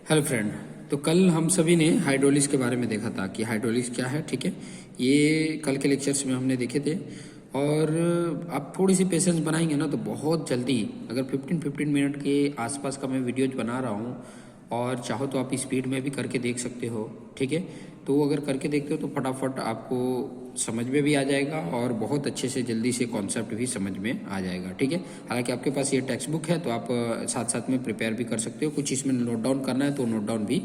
Hello friend. तो कल हम सभी ने हाइड्रोलिक्स के बारे में देखा था कि हाइड्रोलिक्स क्या है। ठीक है, ये कल के लेक्चर्स में हमने देखे थे। और आप थोड़ी सी पेशेंस बनाएंगे ना तो बहुत जल्दी, अगर 15-15 मिनट के आसपास का मैं वीडियोज बना रहा हूँ और चाहो तो आप स्पीड में भी करके देख सकते हो। ठीक है, तो अगर करके देखते हो तो फटाफट आपको समझ में भी आ जाएगा और बहुत अच्छे से जल्दी से कॉन्सेप्ट भी समझ में आ जाएगा। ठीक है, हालांकि आपके पास ये टेक्स्ट बुक है तो आप साथ साथ में प्रिपेयर भी कर सकते हो। कुछ इसमें नोट डाउन करना है तो नोट डाउन भी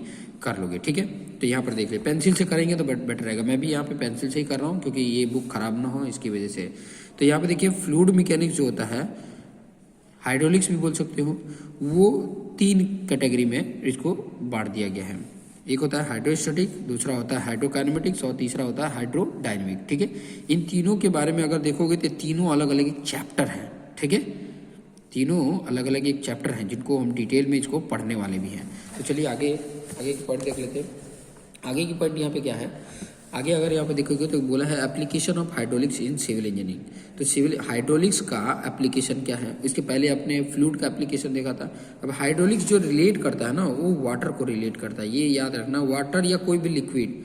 कर लोगे। ठीक है, तो यहाँ पर देख ले, पेंसिल से करेंगे तो बेटर रहेगा। मैं भी यहाँ पे पेंसिल से ही कर रहा हूँ क्योंकि ये बुक खराब ना हो इसकी वजह से। तो यहाँ पे देखिए, फ्लूइड मैकेनिक्स जो होता है, हाइड्रोलिक्स भी बोल सकते हो, वो 3 कैटेगरी में इसको बांट दिया गया है। एक होता है हाइड्रोस्टैटिक, दूसरा होता है हाइड्रोकाइनेमेटिक्स और तीसरा होता है हाइड्रोडायनेमिक। ठीक है, इन तीनों के बारे में अगर देखोगे तो तीनों अलग अलग एक चैप्टर हैं। ठीक है, तीनों अलग अलग एक चैप्टर हैं जिनको हम डिटेल में इसको पढ़ने वाले भी हैं। तो चलिए आगे आगे की पॉइंट देख लेते हैं। आगे की पॉइंट यहाँ पे क्या है, आगे अगर यहाँ पे देखोगे तो बोला है application of hydraulics in civil engineering. तो सिविल हाइड्रोलिक्स का एप्लीकेशन क्या है, इसके पहले अपने फ्लूइड का एप्लीकेशन देखा था। अब हाइड्रोलिक्स जो रिलेट करता है ना, वो वाटर को रिलेट करता है। ये याद रखना, वाटर या कोई भी लिक्विड,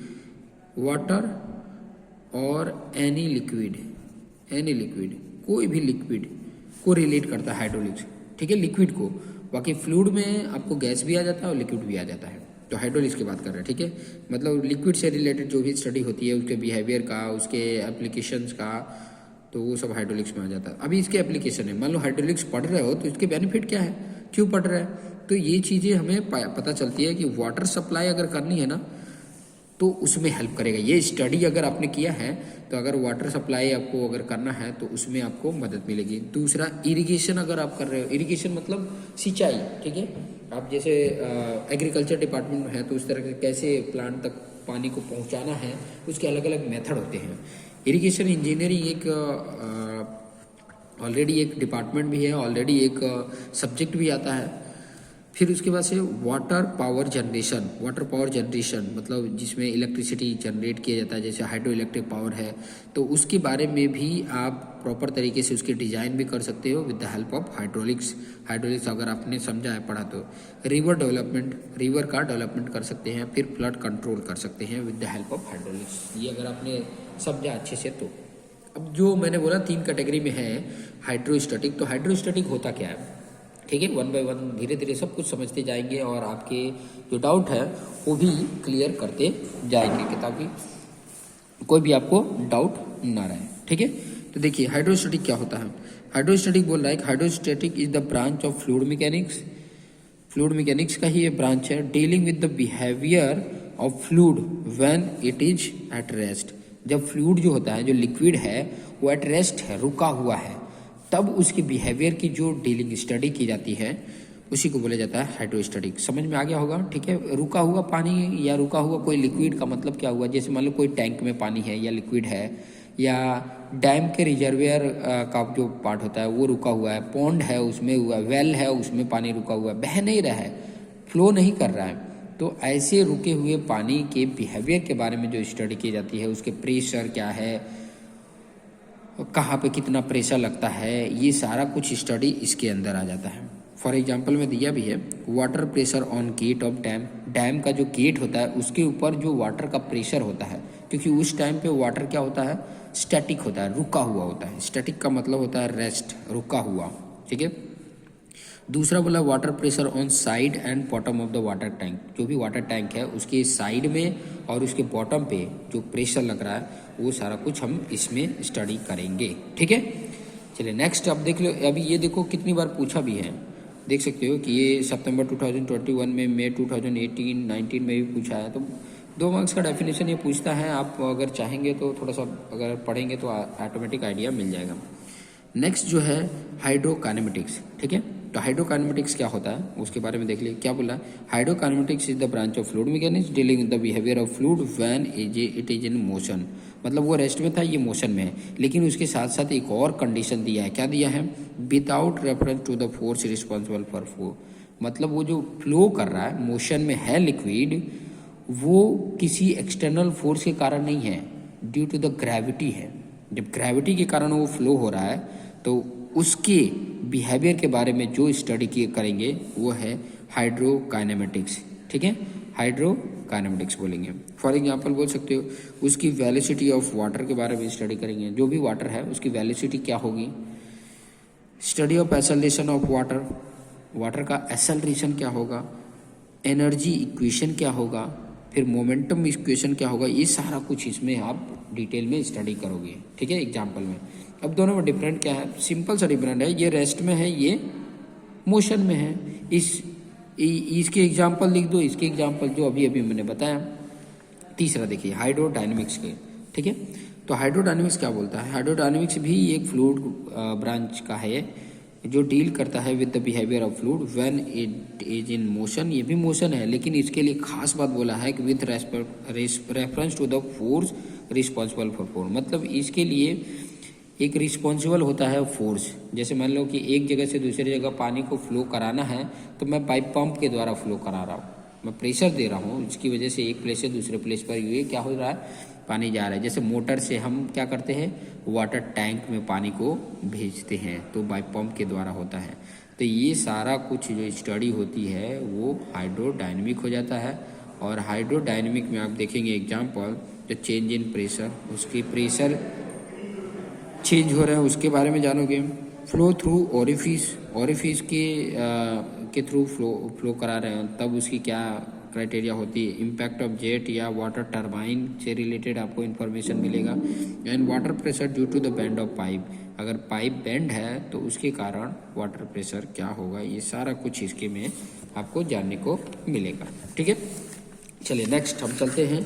वाटर और एनी लिक्विड कोई भी लिक्विड को रिलेट करता है हाइड्रोलिक्स। ठीक है, लिक्विड को। बाकी फ्लूइड में आपको गैस भी आ जाता है और लिक्विड भी आ जाता है। तो हाइड्रोलिक्स की बात कर रहे हैं। ठीक है, मतलब लिक्विड से रिलेटेड जो भी स्टडी होती है, उसके बिहेवियर का, उसके एप्लीकेशंस का, तो वो सब हाइड्रोलिक्स में आ जाता है। अभी इसके एप्लीकेशन है, मान लो हाइड्रोलिक्स पढ़ रहे हो तो इसके बेनिफिट क्या है, क्यों पढ़ रहे हैं, तो ये चीज़ें हमें पता चलती है कि वाटर सप्लाई अगर करनी है ना तो उसमें हेल्प करेगा। ये स्टडी अगर आपने किया है तो अगर वाटर सप्लाई आपको अगर करना है तो उसमें आपको मदद मिलेगी। दूसरा, इरिगेशन अगर आप कर रहे हो, इरिगेशन मतलब सिंचाई। ठीक है, आप जैसे एग्रीकल्चर डिपार्टमेंट में है तो उस तरह के कैसे प्लांट तक पानी को पहुंचाना है, उसके अलग अलग मेथड होते हैं। इरिगेशन इंजीनियरिंग एक ऑलरेडी एक डिपार्टमेंट भी है, ऑलरेडी एक सब्जेक्ट भी आता है। फिर उसके बाद से वाटर पावर जनरेशन मतलब जिसमें इलेक्ट्रिसिटी जनरेट किया जाता है, जैसे हाइड्रो इलेक्ट्रिक पावर है, तो उसके बारे में भी आप प्रॉपर तरीके से उसके डिज़ाइन भी कर सकते हो with the help of hydraulics. अगर आपने समझा है, पढ़ा तो रिवर का डेवलपमेंट कर सकते हैं। फिर फ्लड कंट्रोल कर सकते हैं with the help of hydraulics. ये अगर आपने समझा अच्छे से तो। अब जो मैंने बोला 3 कैटेगरी में है हाइड्रोस्टैटिक, तो हाइड्रोस्टैटिक होता क्या है, ठीक है, 1 बाय 1 धीरे धीरे सब कुछ समझते जाएंगे और आपके जो डाउट है वो भी क्लियर करते जाएंगे कि ताकि कोई भी आपको डाउट ना रहे। ठीक है, तो देखिए हाइड्रोस्टैटिक क्या होता है। हाइड्रोस्टैटिक बोल रहा है, hydrostatic is the branch of fluid mechanics का ही ये ब्रांच है, dealing with the behaviour of fluid when it is at rest. जब फ्लूइड जो होता है, जो लिक्विड है, वो एट रेस्ट है, रुका हुआ है, तब उसके बिहेवियर की जो डीलिंग स्टडी की जाती है उसी को बोला जाता है हाइड्रोस्टैटिक। समझ में आ गया होगा। ठीक है, रुका हुआ पानी या रुका हुआ कोई लिक्विड का मतलब क्या हुआ, जैसे मान लो कोई टैंक में पानी है या लिक्विड है, या डैम के रिजर्वियर का जो पार्ट होता है वो रुका हुआ है, पॉन्ड है उसमें हुआ, वेल है उसमें पानी रुका हुआ है, बह नहीं रहा है, फ्लो नहीं कर रहा है। तो ऐसे रुके हुए पानी के बिहेवियर के बारे में जो स्टडी की जाती है, उसके प्रेशर क्या है, कहाँ पे कितना प्रेशर लगता है, ये सारा कुछ स्टडी इसके अंदर आ जाता है। फॉर एग्जांपल में दिया भी है, water pressure on gate of dam का जो गेट होता है उसके ऊपर जो वाटर का प्रेशर होता है, क्योंकि उस टाइम पे वाटर क्या होता है, स्टैटिक होता है, रुका हुआ होता है। स्टैटिक का मतलब होता है रेस्ट, रुका हुआ। ठीक है, दूसरा बोला water pressure on side and bottom of the water tank. जो भी वाटर टैंक है उसके साइड में और उसके बॉटम पे जो प्रेशर लग रहा है वो सारा कुछ हम इसमें स्टडी करेंगे। ठीक है, चलिए नेक्स्ट अब देख लो। अभी ये देखो कितनी बार पूछा भी है, देख सकते हो कि ये सितंबर 2021 में, मई 2018-19 में भी पूछा है। तो 2 मार्क्स का डेफिनेशन ये पूछता है। आप अगर चाहेंगे तो थोड़ा सा अगर पढ़ेंगे तो ऑटोमेटिक आइडिया मिल जाएगा। नेक्स्ट जो है हाइड्रोकाइनेमेटिक्स। ठीक है, तो हाइड्रोकाइनेमेटिक्स क्या होता है उसके बारे में देख लिए। क्या बोला, hydrokinematics is the branch of fluid mechanics dealing with the behaviour of fluid when it is in motion. मतलब वो रेस्ट में था, ये मोशन में है, लेकिन उसके साथ साथ एक और कंडीशन दिया है। क्या दिया है, without reference to the force responsible for flow. मतलब वो जो फ्लो कर रहा है, मोशन में है लिक्विड, वो किसी एक्सटर्नल फोर्स के कारण नहीं है, ड्यू टू द ग्रेविटी है। जब ग्रेविटी के कारण वो फ्लो हो रहा है तो उसके बिहेवियर के बारे में जो स्टडी करेंगे वो है हाइड्रोकाइनेमेटिक्स। ठीक है, हाइड्रोकाइनेमेटिक्स बोलेंगे। फॉर एग्जांपल बोल सकते हो उसकी वेलोसिटी ऑफ वाटर के बारे में स्टडी करेंगे। जो भी वाटर है उसकी वेलोसिटी क्या होगी, study of acceleration of water, water का एक्सेलरेशन क्या होगा, एनर्जी इक्वेशन क्या होगा, फिर मोमेंटम इक्वेशन क्या होगा, ये सारा कुछ इसमें आप डिटेल में स्टडी करोगे। ठीक है, एग्जाम्पल में। अब दोनों में डिफरेंट क्या है, सिंपल सा डिफरेंट है, ये रेस्ट में है, ये मोशन में है। इसके एग्जाम्पल लिख दो, इसके एग्जाम्पल जो अभी अभी मैंने बताया। तीसरा देखिए हाइड्रोडायनेमिक्स के। ठीक है, तो हाइड्रोडायनेमिक्स क्या बोलता है, हाइड्रोडायनेमिक्स भी एक फ्लूइड ब्रांच का है जो डील करता है with the behaviour of fluid when it is in motion. ये भी मोशन है, लेकिन इसके लिए खास बात बोला है कि with reference to the force responsible for flow. मतलब इसके लिए एक रिस्पॉन्सिबल होता है फोर्स। जैसे मान लो कि एक जगह से दूसरी जगह पानी को फ्लो कराना है, तो मैं पाइप पंप के द्वारा फ्लो करा रहा हूँ, मैं प्रेशर दे रहा हूँ, इसकी वजह से एक प्लेस से दूसरे प्लेस पर ये क्या हो रहा है, पानी जा रहा है। जैसे मोटर से हम क्या करते हैं, वाटर टैंक में पानी को भेजते हैं, तो पाइप पंप के द्वारा होता है। तो ये सारा कुछ जो स्टडी होती है वो हाइड्रोडायनेमिक हो जाता है। और हाइड्रोडायनेमिक में आप देखेंगे एग्जाम्पल, जो चेंज इन प्रेशर, उसकी प्रेशर चेंज हो रहा है उसके बारे में जानोगे। फ्लो थ्रू ओरिफिस, ओरिफिस के थ्रू फ्लो करा रहे हैं, तब उसकी क्या क्राइटेरिया होती है। इम्पैक्ट ऑफ जेट या वाटर टरबाइन से रिलेटेड आपको इन्फॉर्मेशन मिलेगा। And water pressure due to the bend of pipe, अगर पाइप बेंड है तो उसके कारण वाटर प्रेशर क्या होगा, ये सारा कुछ इसके में आपको जानने को मिलेगा। ठीक है, चलिए नेक्स्ट हम चलते हैं।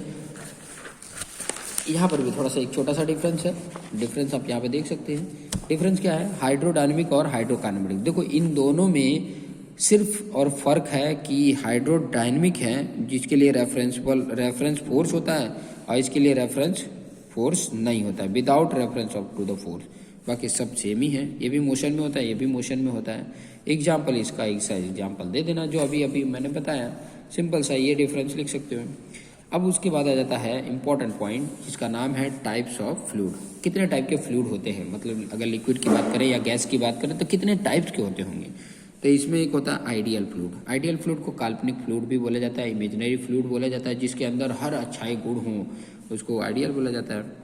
यहाँ पर भी थोड़ा सा एक छोटा सा डिफरेंस है, डिफरेंस आप यहाँ पे देख सकते हैं। डिफरेंस क्या है, हाइड्रोडायनेमिक और हाइड्रोकाइनेमेटिक। देखो इन दोनों में सिर्फ और फर्क है कि हाइड्रोडायनेमिक है जिसके लिए रेफरेंस फोर्स होता है, और इसके लिए रेफरेंस फोर्स नहीं होता है, without reference of to the force. बाकी सब सेम ही है, ये भी मोशन में होता है, ये भी मोशन में होता है। एग्जाम्पल इसका एक सा एग्जाम्पल दे देना जो अभी अभी मैंने बताया, सिंपल सा ये डिफरेंस लिख सकते हो। अब उसके बाद आ जाता है इंपॉर्टेंट पॉइंट जिसका नाम है टाइप्स ऑफ फ्लूइड। कितने टाइप के फ्लूइड होते हैं, मतलब अगर लिक्विड की बात करें या गैस की बात करें तो कितने टाइप्स के होते होंगे। तो इसमें एक होता है आइडियल फ्लूइड। आइडियल फ्लूइड को काल्पनिक फ्लूइड भी बोला जाता है, इमेजिनरी फ्लूइड बोला जाता है, जिसके अंदर हर अच्छाई गुण हो उसको आइडियल बोला जाता है।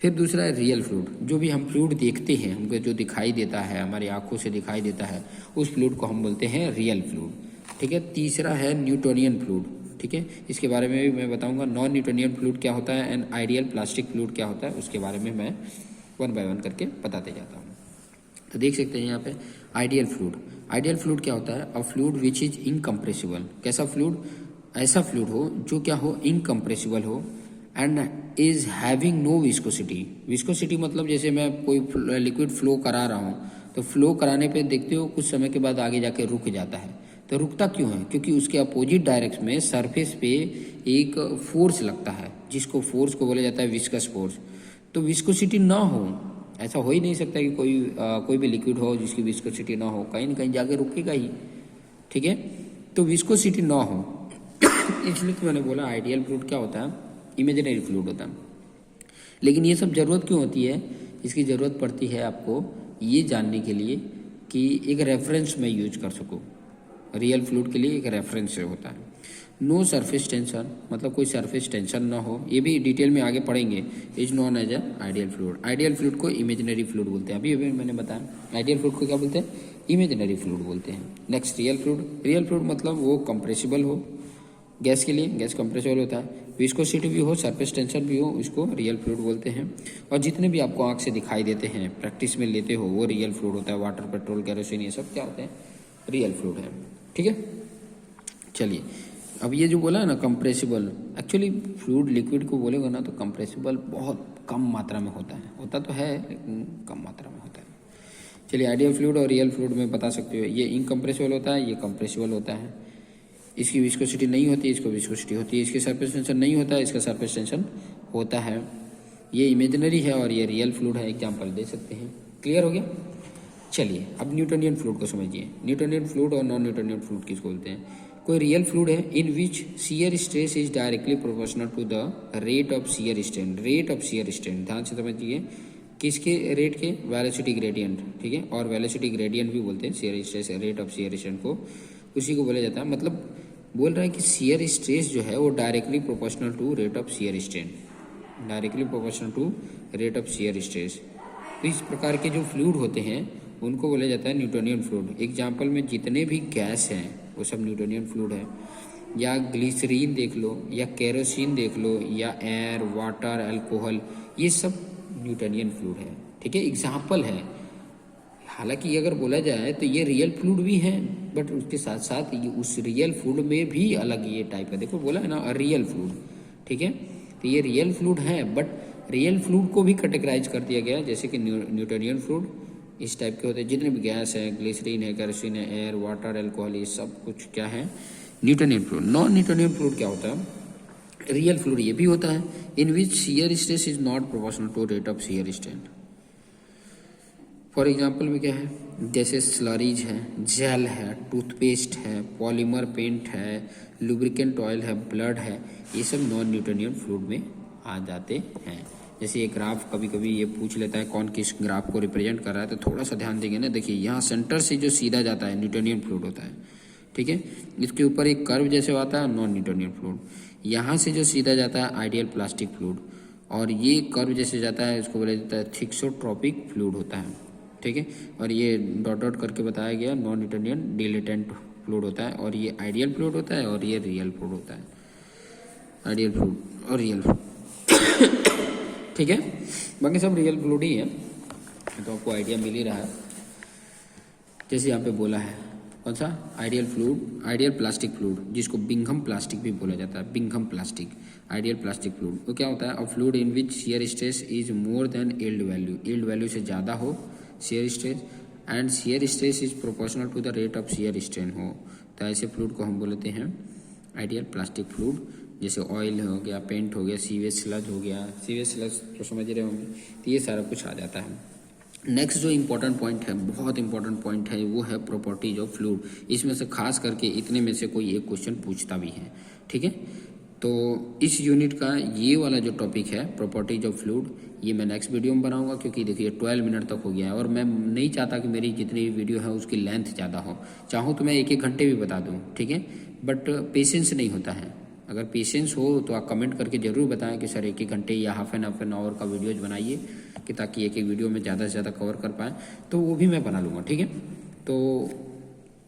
फिर दूसरा है रियल फ्लूइड, जो भी हम फ्लूइड देखते हैं, हमको जो दिखाई देता है, हमारी आंखों से दिखाई देता है, उस फ्लूइड को हम बोलते हैं रियल फ्लूइड। ठीक है, तीसरा है न्यूटोनियन फ्लूइड। ठीक है, इसके बारे में भी मैं बताऊंगा। नॉन न्यूटोनियन फ्लूइड क्या होता है एंड आइडियल प्लास्टिक फ्लूइड क्या होता है, उसके बारे में मैं वन बाय वन करके बताते जाता हूँ। तो देख सकते हैं यहाँ पे आइडियल फ्लूइड। आइडियल फ्लूइड क्या होता है, a fluid which is incompressible. कैसा फ्लूइड, ऐसा फ्लूइड हो जो क्या हो, इनकम्प्रेसिबल हो and is having no viscosity. Viscosity मतलब जैसे मैं कोई लिक्विड फ्लो करा रहा हूँ, तो फ्लो कराने पे देखते हो कुछ समय के बाद आगे जाके रुक जाता है। तो रुकता क्यों है, क्योंकि उसके अपोजिट डायरेक्शन में सरफेस पे एक फोर्स लगता है, जिसको फोर्स को बोला जाता है विस्कस फोर्स। तो विस्कोसिटी ना हो, ऐसा हो ही नहीं सकता कि कोई भी लिक्विड हो जिसकी विस्कोसिटी ना हो, कहीं ना कहीं जाके रुकेगा ही। ठीक है, तो विस्कोसिटी ना हो इसलिए तो मैंने बोला आइडियल फ्लूइड क्या होता है, इमेजिनरी फ्लूइड होता है। लेकिन ये सब ज़रूरत क्यों होती है, इसकी ज़रूरत पड़ती है आपको ये जानने के लिए कि एक रेफरेंस में यूज कर सको। रियल फ्लूइड के लिए एक रेफरेंस होता है। नो सरफेस टेंशन, मतलब कोई सरफेस टेंशन ना हो, ये भी डिटेल में आगे पढ़ेंगे। Is known as a ideal fluid. Ideal fluid को इमेजिनरी फ्लूइड बोलते हैं, अभी अभी मैंने बताया। आइडियल फ्लूइड को क्या बोलते हैं, इमेजिनरी फ्लूइड बोलते हैं। Next real fluid. Real fluid मतलब वो कंप्रेसिबल हो, गैस के लिए गैस कंप्रेसिबल होता है, विस्कोसिटी भी हो, सरफेस टेंशन भी हो, इसको रियल फ्लूइड बोलते हैं। और जितने भी आपको आँख से दिखाई देते हैं, प्रैक्टिस में लेते हो, वो रियल फ्लूइड होता है। वाटर, पेट्रोल, केरोसिन, ये सब क्या होते हैं, रियल फ्लूइड है। ठीक है, चलिए अब ये जो बोला है ना कंप्रेसिबल, एक्चुअली फ्लूइड लिक्विड को बोलेगा ना तो कंप्रेसिबल बहुत कम मात्रा में होता है, होता तो है लेकिन कम मात्रा में होता है। चलिए आइडियल फ्लूइड और रियल फ्लूइड में बता सकते हो, ये इनकम्प्रेसिबल होता है, ये कंप्रेसिबल होता है। इसकी विस्कोसिटी नहीं होती, इसको विस्कोसिटी होती है। इसकी सरफेस टेंशन नहीं होता है, इसका सरफेस टेंशन होता है। ये इमेजिनरी है और ये रियल फ्लूइड है, एग्जाम्पल दे सकते हैं। क्लियर हो गया। चलिए अब न्यूटोनियन फ्लूइड को समझिए। न्यूटोनियन फ्लूइड और नॉन न्यूटोनियन फ्लूइड किसको बोलते हैं। कोई रियल फ्लूइड है in which shear stress is directly proportional to the rate of shear strain. Rate of shear strain ध्यान से समझिए, किसके रेट के, वेलोसिटी ग्रेडियंट। ठीक है, और वेलोसिटी ग्रेडियंट भी बोलते हैं shear stress, rate of shear strain को, उसी को बोला जाता है। मतलब बोल रहा है कि शियर स्ट्रेस जो है वो directly proportional to rate of shear strain, directly proportional to rate of shear stress. तो इस प्रकार के जो फ्लूइड होते हैं उनको बोला जाता है न्यूटोनियन फ्लूइड। एग्जाम्पल में जितने भी गैस हैं वो सब न्यूटोनियन फ्लूइड है, या ग्लिसरीन देख लो, या केरोसिन देख लो, या एयर, वाटर, अल्कोहल, ये सब न्यूटोनियन फ्लूइड है, ठीक है, एग्जाम्पल है। हालांकि अगर बोला जाए तो ये रियल फ्लूइड भी हैं, बट उसके साथ साथ ये उस रियल फ्लूइड में भी अलग ये टाइप का, देखो बोला है ना रियल फ्लूइड, ठीक है। तो ये रियल फ्लूइड है, बट रियल फ्लूइड को भी कैटेगराइज कर दिया गया है, जैसे कि न्यूटोनियन फ्लूइड इस टाइप के होते हैं। जितने भी गैस है, ग्लिसरीन है, केरोसिन है, एयर, वाटर, अल्कोहल, ये सब कुछ क्या है, Newtonian fluid. Non Newtonian fluid क्या होता है, रियल फ्लूइड ये भी होता है, in which shear stress is not proportional to rate of shear strain. For example में क्या है, जैसे स्लरीज है, जेल है, टूथपेस्ट है, पॉलीमर पेंट है, लुब्रिकेंट ऑयल है, ब्लड है, ये सब नॉन न्यूटोनियन फ्लूइड में आ जाते हैं। जैसे ये ग्राफ कभी कभी ये पूछ लेता है कौन किस ग्राफ को रिप्रेजेंट कर रहा है, तो थोड़ा सा ध्यान देंगे ना, देखिए यहाँ सेंटर से जो सीधा जाता है न्यूटोनियन फ्लूइड होता है, ठीक है। इसके ऊपर एक कर्व जैसे आता है नॉन न्यूटोनियन फ्लूइड, यहाँ से जो सीधा जाता है आइडियल प्लास्टिक फ्लूइड, और ये कर्व जैसे जाता है इसको बोला जाता है थिक्सोट्रोपिक फ्लूइड होता है, ठीक है। और ये डॉट डॉट करके बताया गया नॉन न्यूटोनियन डिलेटेंट फ्लूइड होता है, और ये आइडियल फ्लूइड होता है, और ये रियल फ्लूइड होता है, आइडियल फ्लूइड और रियल फ्लूइड, ठीक है। बाकी सब रियल फ्लूइड ही है, तो आपको आइडिया मिल ही रहा है। जैसे यहाँ पे बोला है कौन सा, ideal fluid, ideal plastic fluid, जिसको बिंघम प्लास्टिक भी बोला जाता है, Bingham plastic, ideal plastic fluid. वो क्या होता है, a fluid in which shear stress is more than yield value, yield value से ज़्यादा हो shear stress, and shear stress is proportional to the rate of shear strain हो, तो ऐसे फ्लूइड को हम बोलते हैं आइडियल प्लास्टिक फ्लूइड। जैसे ऑयल हो गया, पेंट हो गया, सीवेज स्लज हो गया, सीवेज स्लज तो समझ रहे होंगे, तो ये सारा कुछ आ जाता है। नेक्स्ट जो इम्पोर्टेंट पॉइंट है, बहुत इंपॉर्टेंट पॉइंट है, वो है प्रॉपर्टीज ऑफ फ्लूइड। इसमें से खास करके इतने में से कोई एक क्वेश्चन पूछता भी है, ठीक है। तो इस यूनिट का ये वाला जो टॉपिक है प्रॉपर्टीज ऑफ फ्लूइड, ये मैं नेक्स्ट वीडियो में बनाऊंगा, क्योंकि देखिए 12 मिनट तक हो गया है, और मैं नहीं चाहता कि मेरी जितनी वीडियो है उसकी लेंथ ज़्यादा हो। चाहूँ तो मैं 1-1 घंटे भी बता दूँ, ठीक है, बट पेशेंस नहीं होता है। अगर पेशेंस हो तो आप कमेंट करके ज़रूर बताएं कि सर 1-1 घंटे या हाफ एन आवर का वीडियोज बनाइए, कि ताकि एक वीडियो में ज़्यादा से ज़्यादा कवर कर पाएँ, तो वो भी मैं बना लूँगा, ठीक है। तो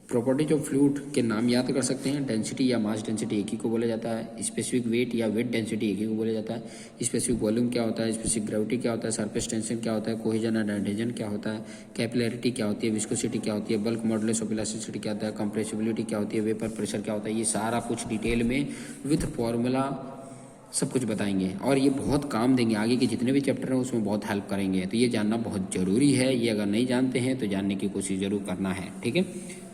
प्रॉपर्टीज ऑफ फ्लूइड के नाम याद कर सकते हैं, डेंसिटी या मास डेंसिटी एक ही को बोला जाता है, स्पेसिफिक वेट या वेट डेंसिटी एक ही को बोला जाता है, स्पेसिफिक वॉल्यूम क्या होता है, स्पेसिफिक ग्रेविटी क्या होता है, सरफेस टेंशन क्या होता है, कोहेजन एंड एडहेजन क्या होता है, कैपिलरिटी क्या होती है, विस्कोसिटी क्या होती है, बल्क मॉडुलस ऑफ इलास्टिसिटी क्या होता है, कंप्रेसिबिलिटी क्या होती है, वेपर प्रेशर क्या होता है, ये सारा कुछ डिटेल में विथ फॉर्मूला सब कुछ बताएंगे, और ये बहुत काम देंगे, आगे के जितने भी चैप्टर हैं उसमें बहुत हेल्प करेंगे। तो ये जानना बहुत ज़रूरी है, ये अगर नहीं जानते हैं तो जानने की कोशिश ज़रूर करना है, ठीक है।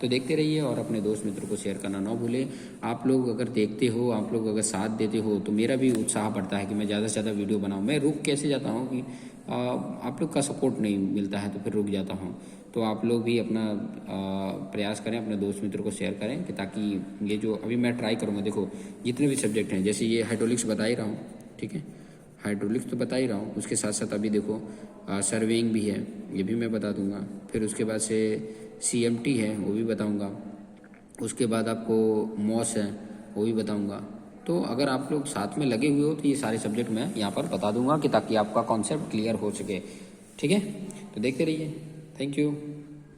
तो देखते रहिए और अपने दोस्त मित्रों को शेयर करना ना भूलें। आप लोग अगर देखते हो, आप लोग अगर साथ देते हो, तो मेरा भी उत्साह बढ़ता है कि मैं ज़्यादा से ज़्यादा वीडियो बनाऊँ। मैं रुक कैसे जाता हूँ कि आप लोग का सपोर्ट नहीं मिलता है, तो फिर रुक जाता हूँ। तो आप लोग भी अपना प्रयास करें, अपने दोस्त मित्रों को शेयर करें, कि ताकि ये जो अभी मैं ट्राई करूँगा, देखो जितने भी सब्जेक्ट हैं, जैसे ये हाइड्रोलिक्स बता ही रहा हूँ, ठीक है, हाइड्रोलिक्स तो बता ही रहा हूँ, उसके साथ साथ अभी देखो सर्वेइंग भी है, ये भी मैं बता दूंगा। फिर उसके बाद से CMT है, वो भी बताऊंगा। उसके बाद आपको मॉस है, वो भी बताऊंगा। तो अगर आप लोग साथ में लगे हुए हो तो ये सारे सब्जेक्ट मैं यहाँ पर बता दूंगा, कि ताकि आपका कॉन्सेप्ट क्लियर हो सके, ठीक है। तो देखते रहिए, थैंक यू।